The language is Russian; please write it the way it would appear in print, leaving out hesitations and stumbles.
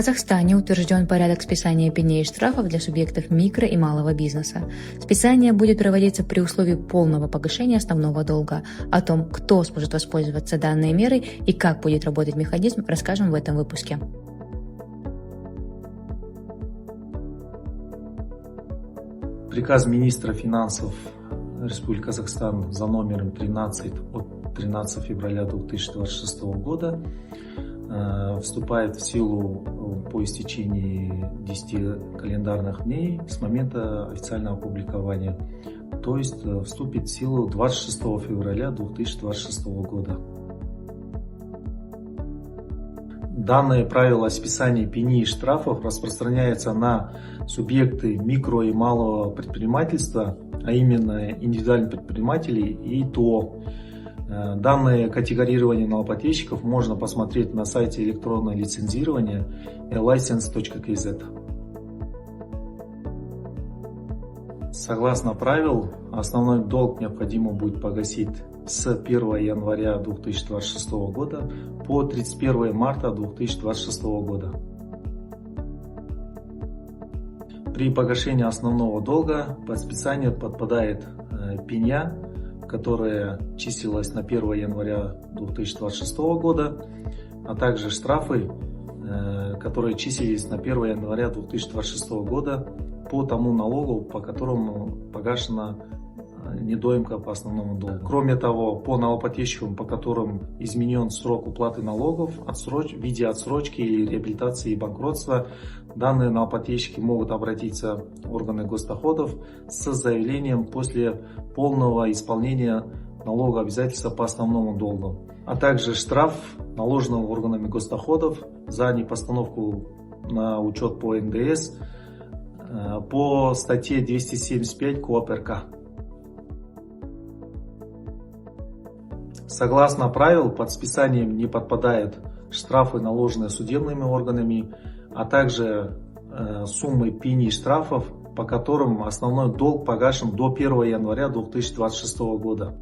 Казахстане утвержден порядок списания пеней и штрафов для субъектов микро и малого бизнеса. Списание будет проводиться при условии полного погашения основного долга. О том, кто сможет воспользоваться данной мерой и как будет работать механизм, расскажем в этом выпуске. Приказ министра финансов Республики Казахстан за номером 13 от 13 февраля 2026 года вступает в силу по истечении 10 календарных дней с момента официального опубликования, то есть вступит в силу 26 февраля 2026 года. Данные правила о списании пени и штрафов распространяются на субъекты микро и малого предпринимательства, а именно индивидуальных предпринимателей и ТО. Данное категорирование налогоплательщиков можно посмотреть на сайте электронного лицензирования elicense.kz. Согласно правил, основной долг необходимо будет погасить с 1 января 2026 года по 31 марта 2026 года. При погашении основного долга под списание подпадает пеня, которая числилась на 1 января 2026 года, а также штрафы, которые числились на 1 января 2026 года по тому налогу, по которому погашена недоимка по основному долгу. Кроме того, по налогоплательщикам, по которым изменен срок уплаты налогов в виде отсрочки или реабилитации и банкротства, данные налогоплательщики могут обратиться в органы госдоходов с заявлением после полного исполнения налогового обязательства по основному долгу, а также штраф, наложенного органами госдоходов за непостановку на учет по НДС по статье 275 КоАП РК. Согласно правил, под списанием не подпадают штрафы, наложенные судебными органами, а также суммы пени и штрафов, по которым основной долг погашен до 1 января 2026 года.